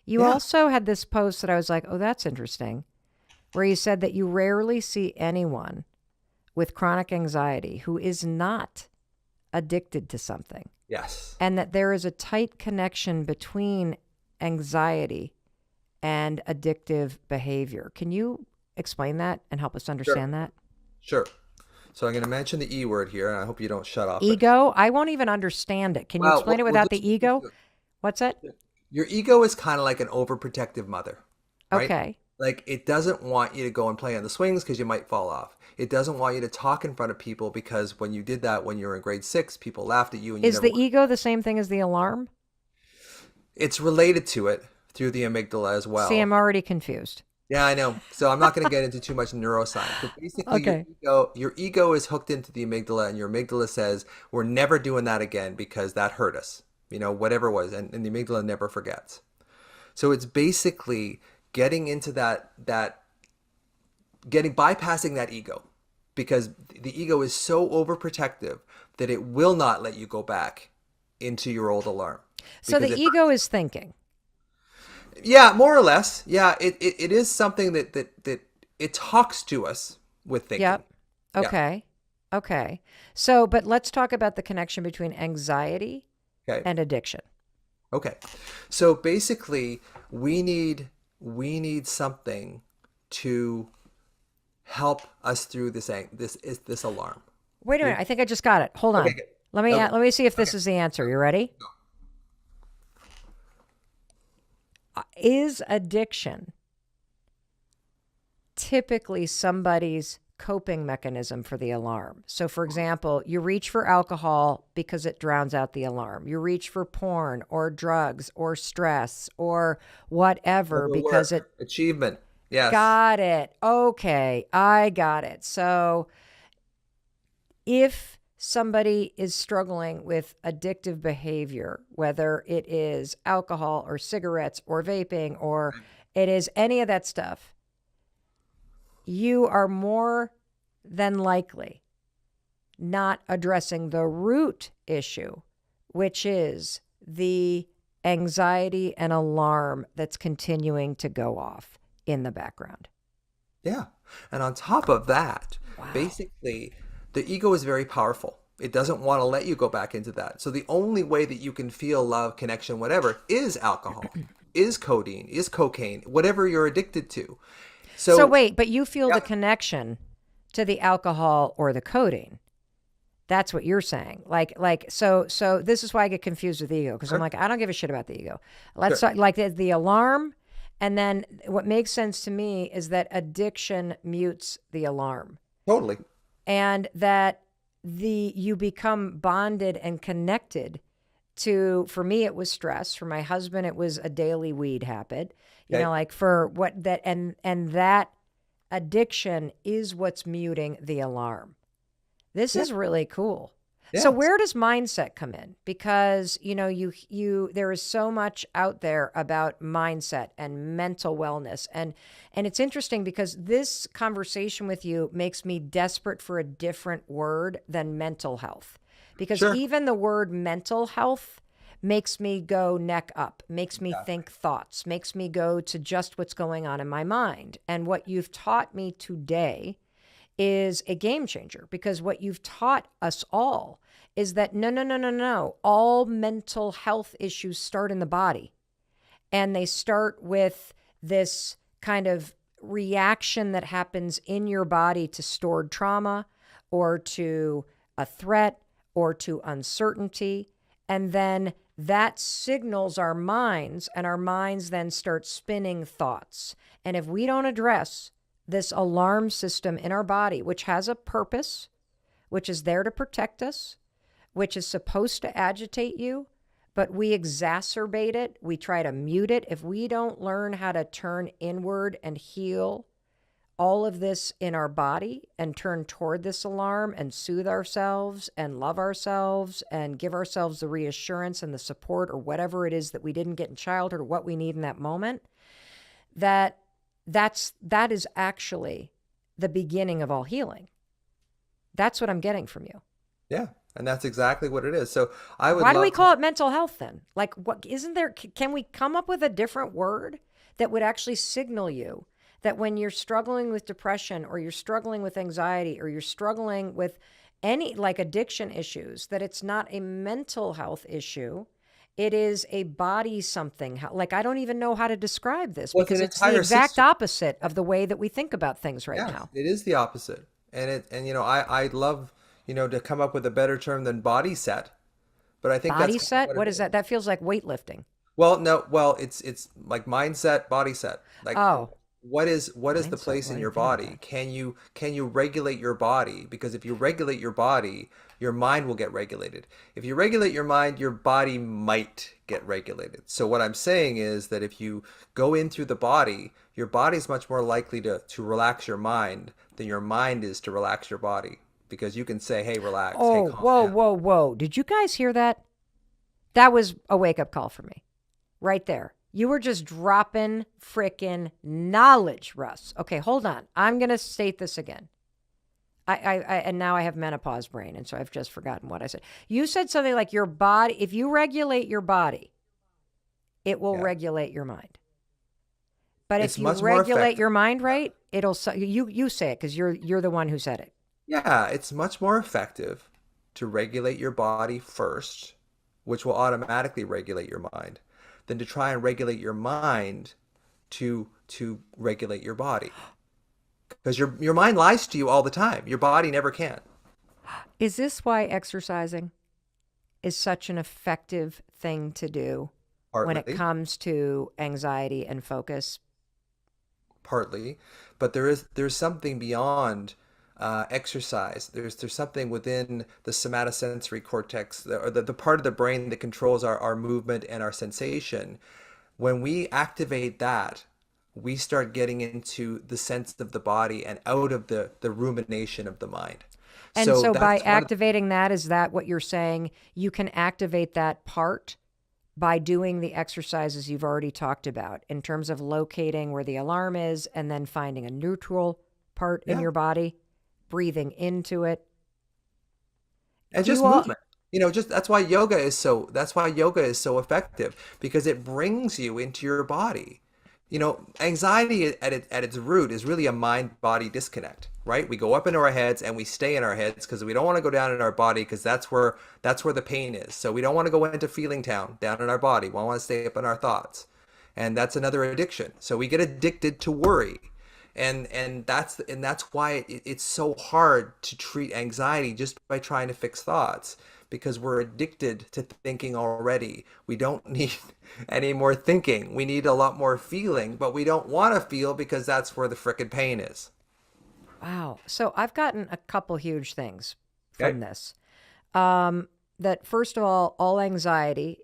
You Yeah. also had this post that I was like, oh, that's interesting, where you said that you rarely see anyone with chronic anxiety who is not addicted to something, Yes. and that there is a tight connection between anxiety and addictive behavior. Can you explain that and help us Sure. understand that? Sure. So I'm going to mention the E word here, and I hope you don't shut off. But Ego? I won't even understand it. Can you well, explain it we'll without just the ego? What's it? your ego is kind of like an overprotective mother, right? Okay. Like it doesn't want you to go and play on the swings because you might fall off. It doesn't want you to talk in front of people because when you did that when you were in grade 6, people laughed at you and you Is never. the ego the same thing as the alarm? It's related to it through the amygdala as See, well. I'm already confused. Yeah, I know. So I'm not going to get into too much neuroscience, but basically Okay. your ego is hooked into the amygdala, and your amygdala says, "We're never doing that again because that hurt us." Whatever it was, and the amygdala never forgets. So it's basically getting into that getting bypassing that ego because the ego is so overprotective that it will not let you go back into your old alarm So because the it ego is thinking. yeah, more or less. Yeah, it is something that it talks to us with thinking. Yep. Yeah. Okay. Okay. So, but let's talk about the connection between anxiety Okay. and addiction. Okay. So basically, we need something to help us through this alarm. Wait a We minute. I think I just got it. Hold okay, on. good. Okay. Let me see if Okay. this is the answer. You ready? Is addiction typically somebody's coping mechanism for the alarm? So, for example, you reach for alcohol because it drowns out the alarm. You reach for porn or drugs or stress or whatever because Overwork, it achievement. Yes. got it. Okay, I got it. So, if somebody is struggling with addictive behavior, whether it is alcohol or cigarettes or vaping or it is any of that stuff, you are more than likely not addressing the root issue, which is the anxiety and alarm that's continuing to go off in the background. Yeah. And on top of that, Wow. basically, the ego is very powerful. It doesn't want to let you go back into that. So the only way that you can feel love, connection, whatever, is alcohol, is codeine, is cocaine, whatever you're addicted to. So, So, wait, but you feel the yeah, connection to the alcohol or the codeine. That's what you're saying. So this is why I get confused with ego because I'm sure, like, I don't give a shit about the ego. Let's sure, talk like the alarm. And then what makes sense to me is that addiction mutes the alarm totally. and that you become bonded and connected to, for me, it was stress. For my husband, it was a daily weed habit, Okay. like for what that, and that addiction is what's muting the alarm. This Yeah, is really cool. So yeah. where does mindset come in? Because you there is so much out there about mindset and mental wellness and it's interesting because this conversation with you makes me desperate for a different word than mental health. Because Sure. even the word mental health makes me go neck up, makes me Exactly. think thoughts, makes me go to just what's going on in my mind. And what you've taught me today is a game changer because what you've taught us all is that no, no, no, no, no. All mental health issues start in the body and they start with this kind of reaction that happens in your body to stored trauma or to a threat or to uncertainty. And then that signals our minds, and our minds then start spinning thoughts. And if we don't address this alarm system in our body, which has a purpose, which is there to protect us, which is supposed to agitate you, but we exacerbate it. We try to mute it. If we don't learn how to turn inward and heal all of this in our body and turn toward this alarm and soothe ourselves and love ourselves and give ourselves the reassurance and the support or whatever it is that we didn't get in childhood or what we need in that moment, that that is actually the beginning of all healing. That's what I'm getting from you. Yeah. And that's exactly what it is. So I would Why do we love to. call it mental health then? Like, what isn't there? Can we come up with a different word that would actually signal you that when you're struggling with depression or you're struggling with anxiety or you're struggling with any like addiction issues, that it's not a mental health issue? It is a body something. Like, I don't even know how to describe this Well, it's because an it's the entire exact system. opposite of the way that we think about things right Yes, now. it is the opposite. And I love, to come up with a better term than body set, but I think that's Body kind of set? what it What is is. that? That feels like weightlifting. Well, no, well, it's like mindset, body set. Like Oh, what is the mindset. place Well, I in your didn't think about body? that. Can you regulate your body? Because if you regulate your body, your mind will get regulated. If you regulate your mind, your body might get regulated. So what I'm saying is that if you go in through the body, your body's much more likely to relax your mind than your mind is to relax your body. Because you can say, hey, relax, hey, Oh, calm whoa, down. whoa, whoa. Did you guys hear that? That was a wake up call for me right there. You were just dropping freaking knowledge, Russ. Okay, hold on. I'm going to state this again. And now I have menopause brain, and so I've just forgotten what I said. You said something like your body, if you regulate your body, it will Yeah. regulate your mind. But if It's you much more regulate effective. your mind right, you say it because you're the one who said it. Yeah, it's much more effective to regulate your body first, which will automatically regulate your mind, than to try and regulate your mind to regulate your body. Because your mind lies to you all the time. Your body never can. Is this why exercising is such an effective thing to do when it Partly, comes to anxiety and focus? partly, but there's something beyond exercise. There's something within the somatosensory cortex, or the part of the brain that controls our movement and our sensation. When we activate that, we start getting into the sense of the body and out of the rumination of the mind. And So so by that's one of the, activating that, is that what you're saying? You can activate that part by doing the exercises you've already talked about in terms of locating where the alarm is and then finding a neutral part in yeah, your body, breathing into it. and Do just you all? movement. Just that's why yoga is so effective because it brings you into your body. Anxiety at its root is really a mind-body disconnect, right? We go up into our heads and we stay in our heads because we don't want to go down in our body because that's where the pain is. So we don't want to go into feeling town down in our body. We want to stay up in our thoughts. And that's another addiction. So we get addicted to worry. And that's why it's so hard to treat anxiety just by trying to fix thoughts because we're addicted to thinking already. We don't need any more thinking. We need a lot more feeling, but we don't want to feel because that's where the frickin' pain is. Wow. So I've gotten a couple huge things Okay. from this. That first of all anxiety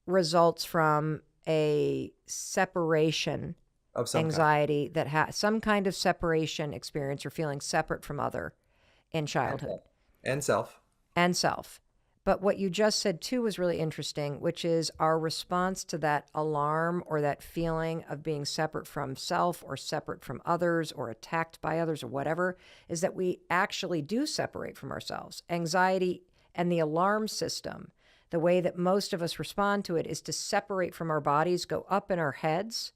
results from a separation Of some kind. anxiety that has some kind of separation experience or feeling separate from other in And childhood self. And self. and self. But what you just said too was really interesting, which is our response to that alarm or that feeling of being separate from self or separate from others or attacked by others or whatever, is that we actually do separate from ourselves. Anxiety and the alarm system, the way that most of us respond to it is to separate from our bodies, go up in our heads.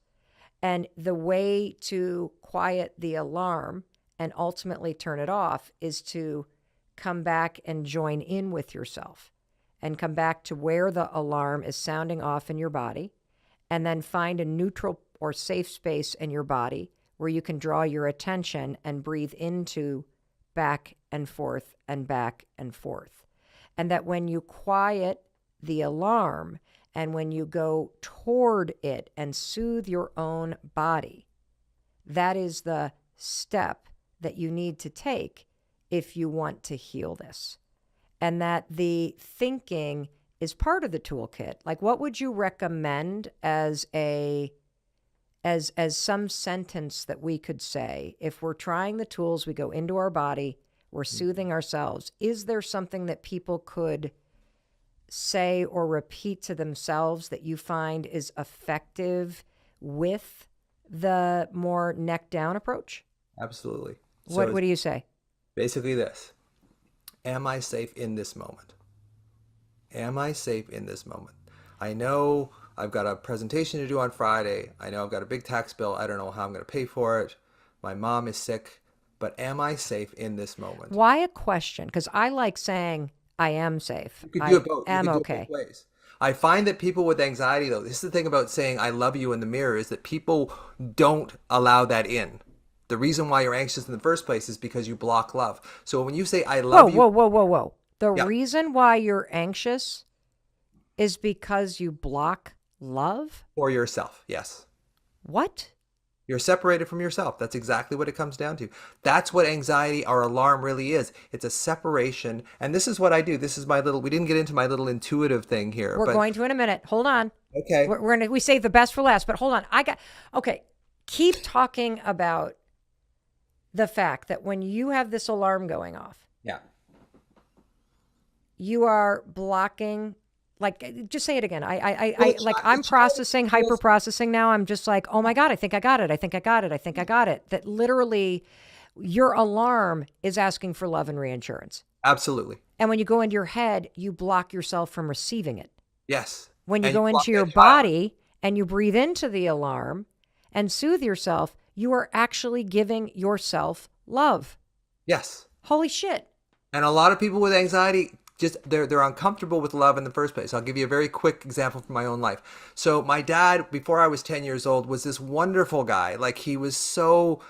And the way to quiet the alarm and ultimately turn it off is to come back and join in with yourself and come back to where the alarm is sounding off in your body and then find a neutral or safe space in your body where you can draw your attention and breathe into back and forth and back and forth. And that when you quiet the alarm and when you go toward it and soothe your own body, that is the step that you need to take if you want to heal this. And that the thinking is part of the toolkit. Like, what would you recommend as some sentence that we could say if we're trying the tools, we go into our body, we're soothing ourselves? Is there something that people could say or repeat to themselves that you find is effective with the more neck down approach? Absolutely. So What it's do you say? basically this. Am I safe in this moment? Am I safe in this moment? I know I've got a presentation to do on Friday. I know I've got a big tax bill. I don't know how I'm going to pay for it. My mom is sick. But am I safe in this moment? Why a question? Because I like saying I am safe. You could do I it both. You am could do it both okay. ways. I find that people with anxiety, though, this is the thing about saying I love you in the mirror, is that people don't allow that in. The reason why you're anxious in the first place is because you block love. So when you say I Whoa, love you, whoa, whoa, whoa, whoa. The yeah, reason why you're anxious is because you block love? for yourself, yes. What? You're separated from yourself. That's exactly what it comes down to. That's what anxiety or alarm really is. It's a separation. And this is what I do. This is my little, we didn't get into my little intuitive thing here, We're but going to in a minute. Hold on. okay. We save the best for last, but hold on. Okay. Keep talking about the fact that when you have this alarm going off, Yeah. you are blocking. Like, just say it again. Well, I'm processing, hyper processing now. I'm just like, oh my God, I think I got it. I think I got it. I think I got it. That literally your alarm is asking for love and reinsurance. Absolutely. And when you go into your head, you block yourself from receiving it. Yes. When you And go block into your that child. body and you breathe into the alarm and soothe yourself, you are actually giving yourself love. Yes. Holy shit. And a lot of people with anxiety just they're uncomfortable with love in the first place. I'll give you a very quick example from my own life. So my dad, before I was 10 years old, was this wonderful guy. Like he was so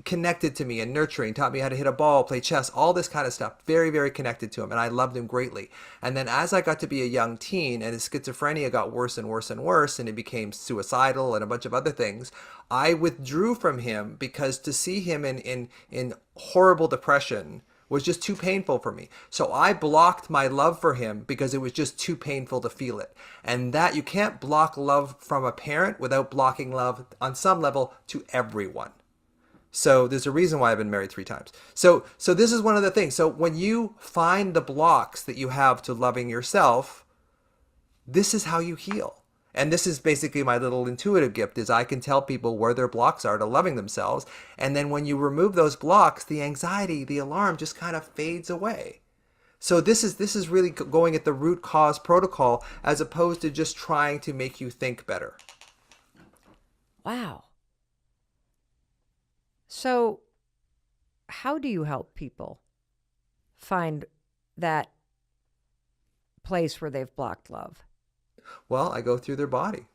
connected to me and nurturing, taught me how to hit a ball, play chess, all this kind of stuff. Very, very connected to him. And I loved him greatly. And then as I got to be a young teen and his schizophrenia got worse and worse and worse, and he became suicidal and a bunch of other things, I withdrew from him because to see him in horrible depression was just too painful for me. So I blocked my love for him because it was just too painful to feel it. And that you can't block love from a parent without blocking love on some level to everyone. So there's a reason why I've been married 3 times. So this is one of the things. So when you find the blocks that you have to loving yourself, this is how you heal. And this is basically my little intuitive gift is I can tell people where their blocks are to loving themselves. And then when you remove those blocks, the anxiety, the alarm just kind of fades away. So this is really going at the root cause protocol as opposed to just trying to make you think better. Wow. So how do you help people find that place where they've blocked love? Well, I go through their body,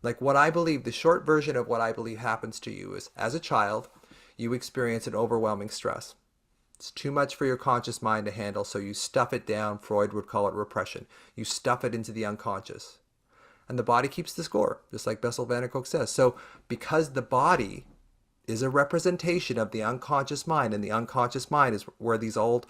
like what I believe, the short version of what I believe happens to you is as a child, you experience an overwhelming stress. It's too much for your conscious mind to handle, so you stuff it down. Freud would call it repression. You stuff it into the unconscious. And the body keeps the score, just like Bessel van der Kolk says. So because the body is a representation of the unconscious mind, and the unconscious mind is where these old,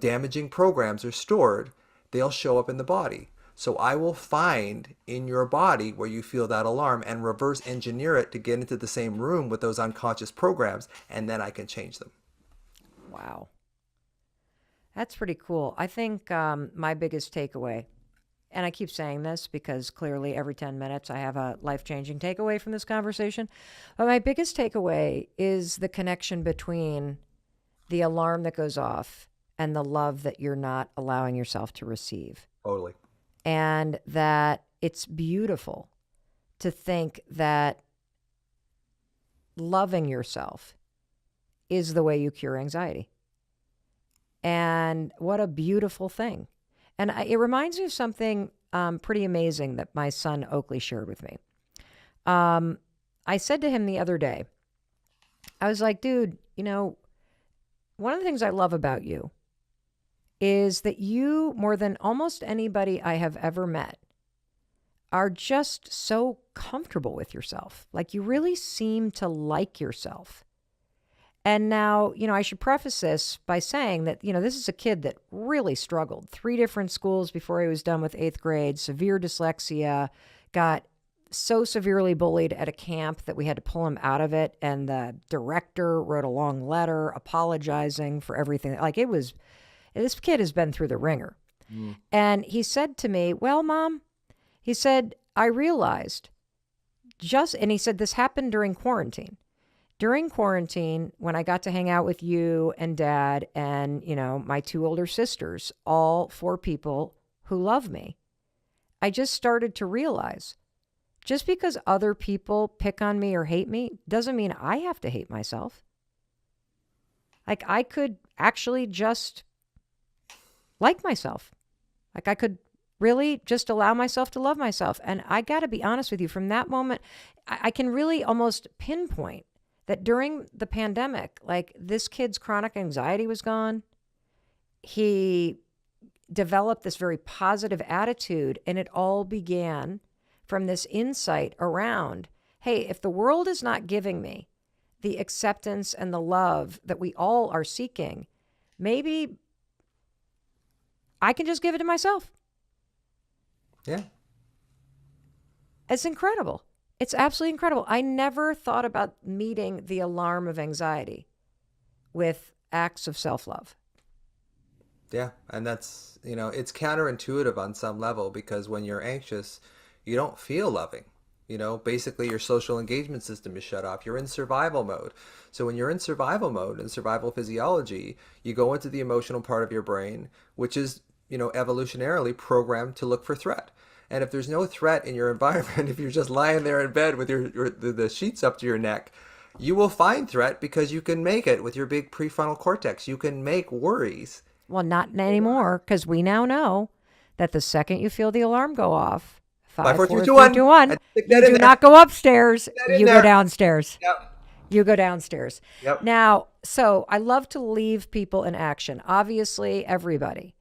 damaging programs are stored, they'll show up in the body. So I will find in your body where you feel that alarm and reverse engineer it to get into the same room with those unconscious programs, and then I can change them. Wow. That's pretty cool. I think my biggest takeaway, and I keep saying this because clearly every 10 minutes I have a life-changing takeaway from this conversation, but my biggest takeaway is the connection between the alarm that goes off and the love that you're not allowing yourself to receive. Totally. And that it's beautiful to think that loving yourself is the way you cure anxiety. And what a beautiful thing. And it reminds me of something pretty amazing that my son Oakley shared with me. I said to him the other day, I was like, dude, one of the things I love about you is that you, more than almost anybody I have ever met, are just so comfortable with yourself. Like you really seem to like yourself. And now, I should preface this by saying that, this is a kid that really struggled. 3 different schools before he was done with 8th grade, severe dyslexia, got so severely bullied at a camp that we had to pull him out of it. And the director wrote a long letter apologizing for everything. Like this kid has been through the ringer. Mm. And he said to me, well, Mom, he said, I realized and he said, this happened during quarantine. during quarantine, when I got to hang out with you and dad and, my two older sisters, all four people who love me, I just started to realize just because other people pick on me or hate me doesn't mean I have to hate myself. Like, I could actually just like myself. Like, I could really just allow myself to love myself. And I got to be honest with you, from that moment, I can really almost pinpoint that during the pandemic, like, this kid's chronic anxiety was gone. He developed this very positive attitude, and it all began from this insight around, hey, if the world is not giving me the acceptance and the love that we all are seeking, maybe I can just give it to myself. Yeah. It's incredible. It's absolutely incredible. I never thought about meeting the alarm of anxiety with acts of self-love. Yeah. And that's, it's counterintuitive on some level, because when you're anxious, you don't feel loving. Basically your social engagement system is shut off. You're in survival mode. So when you're in survival mode and survival physiology, you go into the emotional part of your brain, which is, evolutionarily programmed to look for threat. And if there's no threat in your environment, if you're just lying there in bed with the sheets up to your neck, you will find threat, because you can make it with your big prefrontal cortex. You can make worries. Well, not anymore, because we now know that the second you feel the alarm go off, 5, 4, 3, 2, 1, you do not go upstairs, you go downstairs. Yep. You go downstairs. Yep. Now, so I love to leave people in action. Obviously, everybody.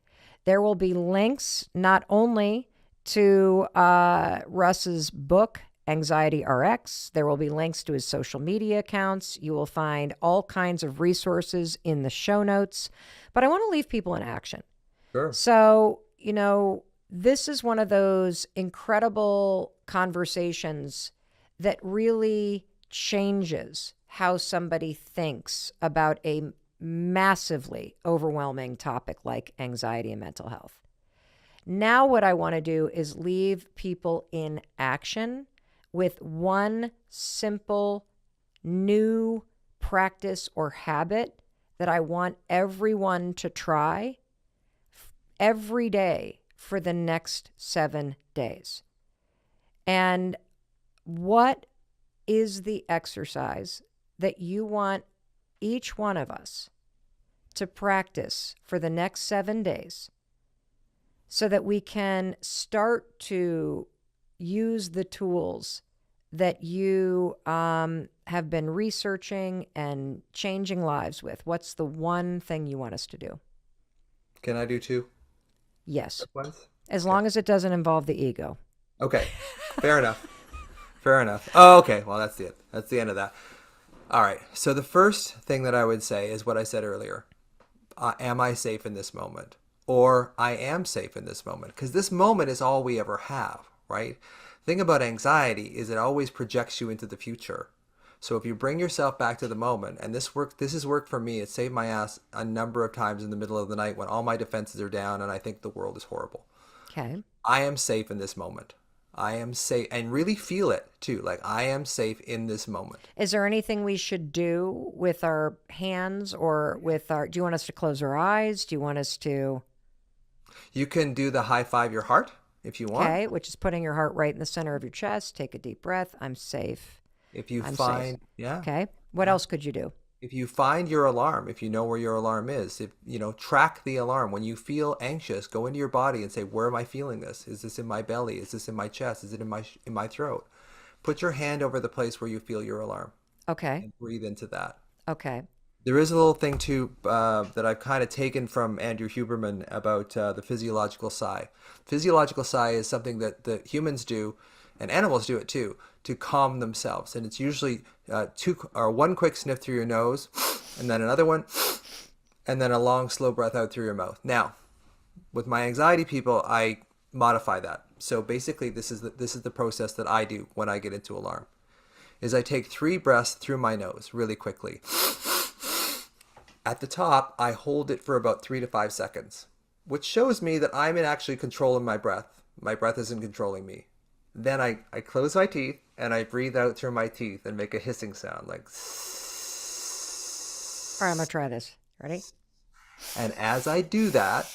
There will be links not only to Russ's book, Anxiety RX. There will be links to his social media accounts. You will find all kinds of resources in the show notes. But I want to leave people in action. Sure. So, this is one of those incredible conversations that really changes how somebody thinks about a massively overwhelming topic like anxiety and mental health. Now, what I want to do is leave people in action with one simple new practice or habit that I want everyone to try every day for the next 7 days. And what is the exercise that you want each one of us to practice for the next 7 days so that we can start to use the tools that you have been researching and changing lives with? What's the one thing you want us to do? Can I do 2? Yes. Ones? As long as it doesn't involve the ego. Okay. Fair enough. Fair enough. Oh, okay. Well, that's it. That's the end of that. All right. So the first thing that I would say is what I said earlier. Am I safe in this moment? Or I am safe in this moment? Because this moment is all we ever have, right? The thing about anxiety is it always projects you into the future. So if you bring yourself back to the moment, and this has worked for me. It saved my ass a number of times in the middle of the night when all my defenses are down and I think the world is horrible. Okay. I am safe in this moment. I am safe, and really feel it too. Like, I am safe in this moment. Is there anything we should do with our hands or do you want us to close our eyes? Do you want us to? You can do the high five your heart if you want. Okay, which is putting your heart right in the center of your chest. Take a deep breath. I'm safe. If you I'm find, safe. yeah. Okay. What else could you do? If you find your alarm, if you know where your alarm is, track the alarm. When you feel anxious, go into your body and say, where am I feeling this? Is this in my belly? Is this in my chest? Is it in my throat? Put your hand over the place where you feel your alarm. Okay. And breathe into that. Okay. There is a little thing too that I've kind of taken from Andrew Huberman about the physiological sigh. Physiological sigh is something that the humans do, and animals do it too, to calm themselves. And it's usually one quick sniff through your nose, and then another one, and then a long, slow breath out through your mouth. Now, with my anxiety people, I modify that. So basically, this is the process that I do when I get into alarm. Is I take 3 breaths through my nose really quickly. At the top, I hold it for about 3 to 5 seconds, which shows me that I'm in actually controlling my breath. My breath isn't controlling me. Then I close my teeth and I breathe out through my teeth and make a hissing sound like All right, I'm going to try this. Ready? And as I do that,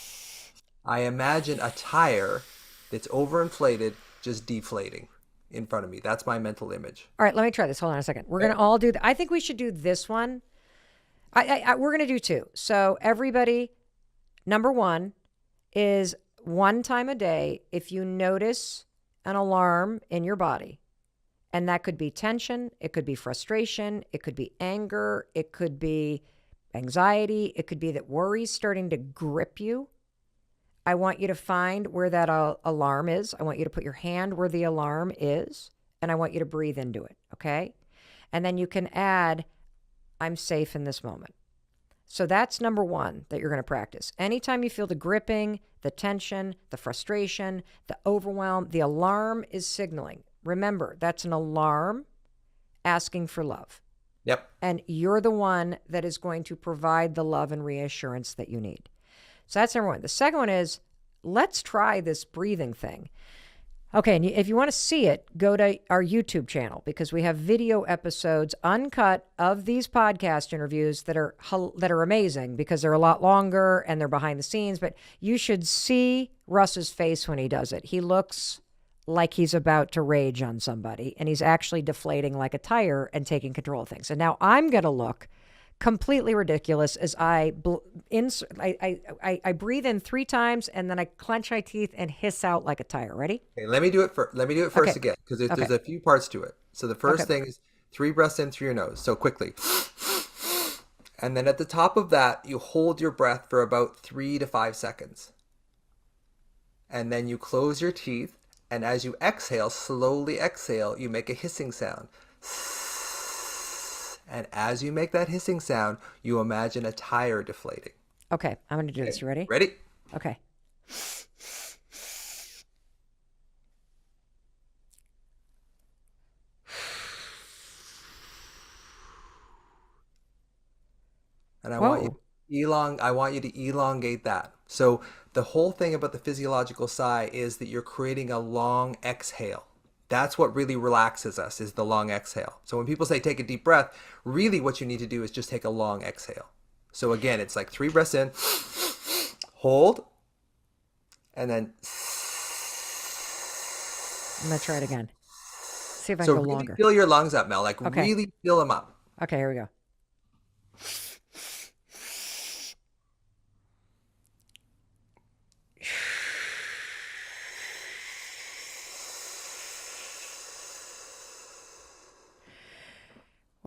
I imagine a tire that's overinflated just deflating in front of me. That's my mental image. All right, let me try this. Hold on a second. We're going to all do I think we should do this one. We're going to do two. So everybody, number one is one time a day, if you notice an alarm in your body, and that could be tension, it could be frustration, it could be anger, it could be anxiety, it could be that worry's starting to grip you. I want you to find where that alarm is. I want you to put your hand where the alarm is, and I want you to breathe into it, okay? And then you can add, I'm safe in this moment. So that's number one that you're going to practice. Anytime you feel the gripping, the tension, the frustration, the overwhelm, the alarm is signaling. Remember, that's an alarm asking for love. Yep. And you're the one that is going to provide the love and reassurance that you need. So that's number one. The second one is, let's try this breathing thing. Okay, and if you want to see it, go to our YouTube channel because we have video episodes uncut of these podcast interviews that are amazing because they're a lot longer and they're behind the scenes. But you should see Russ's face when he does it. He looks like he's about to rage on somebody, and he's actually deflating like a tire and taking control of things. And now I'm going to look completely ridiculous as I breathe in 3 times and then I clench my teeth and hiss out like a tire. Ready? Okay, let me do it first Okay. again because there's Okay. a few parts to it. So the first Okay. thing is 3 breaths in through your nose. So quickly. And then at the top of that, you hold your breath for about 3 to 5 seconds. And then you close your teeth. And as you exhale, slowly exhale, you make a hissing sound. And as you make that hissing sound, you imagine a tire deflating. Okay, I'm going to do this. You ready? Ready? Okay. And I Whoa. want you to elongate that. So the whole thing about the physiological sigh is that you're creating a long exhale. That's what really relaxes us, is the long exhale. So when people say take a deep breath, really what you need to do is just take a long exhale. So again, it's like 3 breaths in, hold, and then I'm going to try it again. See if I so can go really longer. fill your lungs up, Mel. Like Okay. really fill them up. Okay, here we go.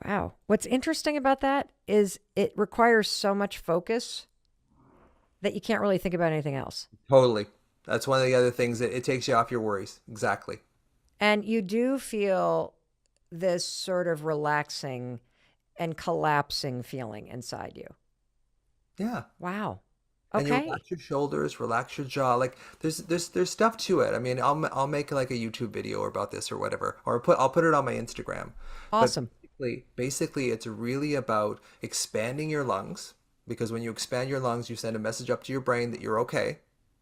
Wow. What's interesting about that is it requires so much focus that you can't really think about anything else. Totally. That's one of the other things that it takes you off your worries. Exactly. And you do feel this sort of relaxing and collapsing feeling inside you. Yeah. Wow. And you Okay. relax your shoulders, relax your jaw. Like there's stuff to it. I mean, I'll make like a YouTube video about this or whatever, or I'll put it on my Instagram. But Awesome. basically, it's really about expanding your lungs, because when you expand your lungs, you send a message up to your brain that you're okay.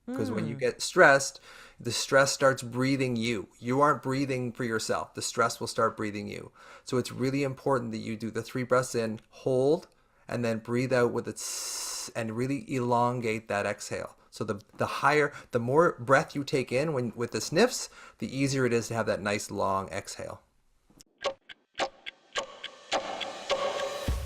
Because when you get stressed, the stress starts breathing you. You aren't breathing for yourself. The stress will start breathing you. So it's really important that you do the 3 breaths in, hold, and then breathe out with it, and really elongate that exhale. So the more breath you take in with the sniffs, the easier it is to have that nice long exhale.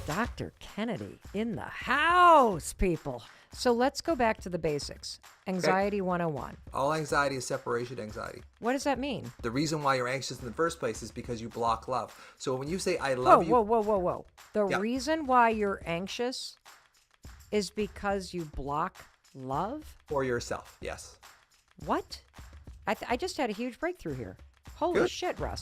Dr. Kennedy in the house, people. So let's go back to the basics. Anxiety 101. All anxiety is separation anxiety. What does that mean? The reason why you're anxious in the first place is because you block love. So when you say I Whoa, love you, whoa. The Yeah. reason why you're anxious is because you block love? for yourself, yes. What? I just had a huge breakthrough here. Holy Good. shit, Russ.